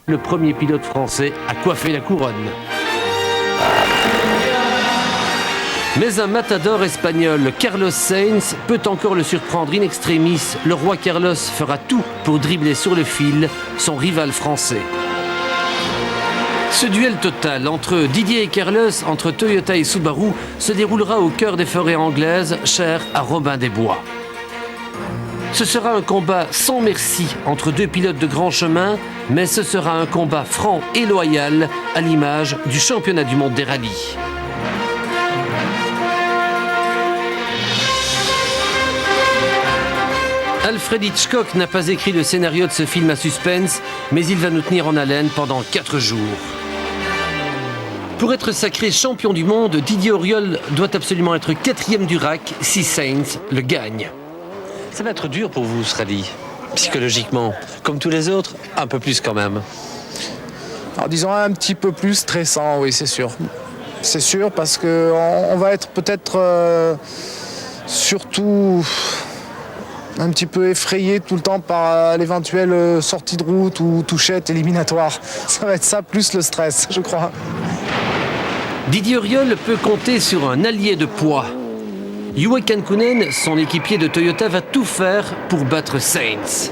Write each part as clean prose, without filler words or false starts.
le premier pilote français à coiffer la couronne. Mais un matador espagnol, Carlos Sainz, peut encore le surprendre in extremis. Le roi Carlos fera tout pour dribbler sur le fil son rival français. Ce duel total entre Didier et Carlos, entre Toyota et Subaru, se déroulera au cœur des forêts anglaises, chères à Robin des Bois. Ce sera un combat sans merci entre deux pilotes de grand chemin, mais ce sera un combat franc et loyal à l'image du championnat du monde des rallyes. Alfred Hitchcock n'a pas écrit le scénario de ce film à suspense, mais il va nous tenir en haleine pendant 4 jours. Pour être sacré champion du monde, Didier Auriol doit absolument être 4e du rack si Sainz le gagne. Ça va être dur pour vous ce rallye, psychologiquement. Comme tous les autres, un peu plus quand même. Alors disons un petit peu plus stressant, oui, c'est sûr. C'est sûr parce qu'on va être peut-être surtout un petit peu effrayé tout le temps par l'éventuelle sortie de route ou touchette éliminatoire. Ça va être ça plus le stress, je crois. Didier Auriol peut compter sur un allié de poids. Juha Kankkunen, son équipier de Toyota, va tout faire pour battre Sainz.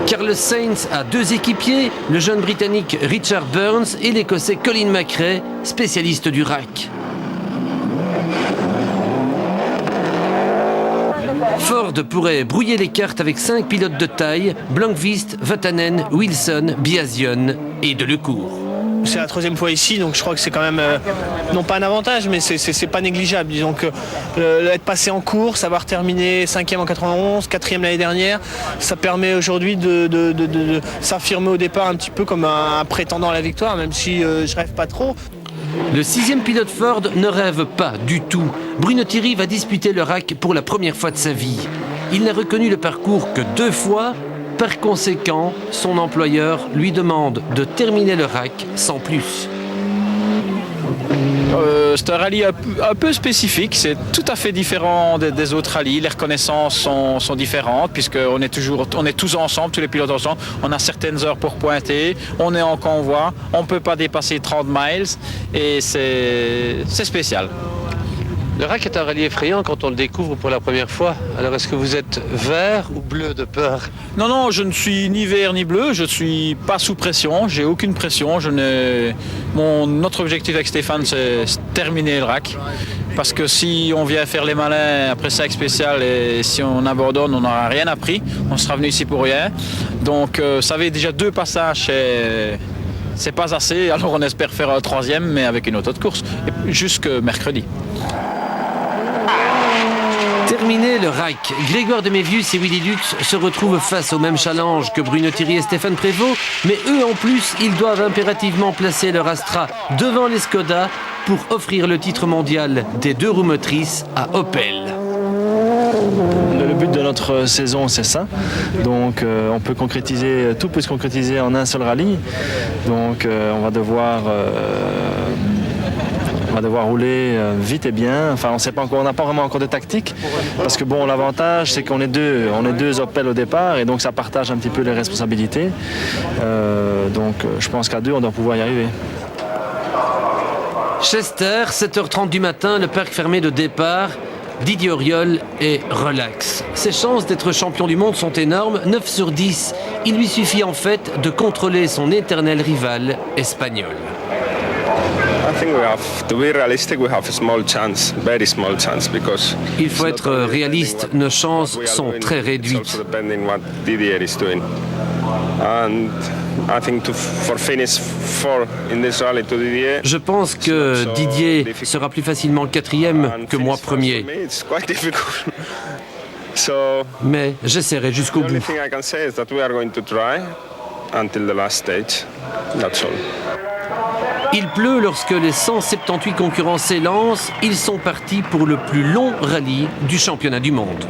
Carlos Sainz a 2 équipiers, le jeune Britannique Richard Burns et l'Écossais Colin McRae, spécialiste du rack. Ford pourrait brouiller les cartes avec 5 pilotes de taille, Blomqvist, Vatanen, Wilson, Biasion et Delecourt. C'est la 3e fois ici, donc je crois que c'est quand même, non pas un avantage, mais c'est pas négligeable. Disons que être passé en course, avoir terminé 5e en 91, 4e l'année dernière, ça permet aujourd'hui de s'affirmer au départ un petit peu comme un prétendant à la victoire, même si je rêve pas trop. Le 6e pilote Ford ne rêve pas du tout. Bruno Thierry va disputer le rack pour la première fois de sa vie. Il n'a reconnu le parcours que 2 fois. Par conséquent, son employeur lui demande de terminer le rack sans plus. C'est un rallye un peu spécifique, c'est tout à fait différent des autres rallyes. Les reconnaissances sont différentes puisqu'on est tous ensemble, tous les pilotes ensemble. On a certaines heures pour pointer, on est en convoi, on ne peut pas dépasser 30 miles et c'est spécial. Le rack est un rallye effrayant quand on le découvre pour la première fois. Alors est-ce que vous êtes vert ou bleu de peur? Non, je ne suis ni vert ni bleu, je ne suis pas sous pression, j'ai aucune pression. Notre objectif avec Stéphane, c'est terminer le rack. Parce que si on vient faire les malins après sac spécial et si on abandonne, on n'aura rien appris. On sera venu ici pour rien. Donc ça fait déjà 2 passages et c'est pas assez. Alors on espère faire un 3e, mais avec une auto de course, jusque mercredi. Terminé le rack, Grégoire Demévius et Willy Lux se retrouvent face au même challenge que Bruno Thierry et Stéphane Prévost, mais eux en plus, ils doivent impérativement placer leur Astra devant les Skoda pour offrir le titre mondial des 2 roues motrices à Opel. Le but de notre saison, c'est ça. Donc on peut concrétiser, tout peut se concrétiser en un seul rallye. Donc on va devoir rouler vite et bien. Enfin, on sait pas encore, on n'a pas vraiment encore de tactique. Parce que bon, l'avantage, c'est qu'on est 2 Opel au départ et donc ça partage un petit peu les responsabilités. Donc je pense qu'à 2, on doit pouvoir y arriver. Chester, 7h30 du matin, le parc fermé de départ. Didier Auriol est relax. Ses chances d'être champion du monde sont énormes, 9 sur 10. Il lui suffit en fait de contrôler son éternel rival espagnol. Il faut être réaliste, nos chances sont très réduites. Je pense que Didier sera plus facilement 4e que moi 1er. Mais j'essaierai jusqu'au bout. Il pleut lorsque les 178 concurrents s'élancent. Ils sont partis pour le plus long rallye du championnat du monde.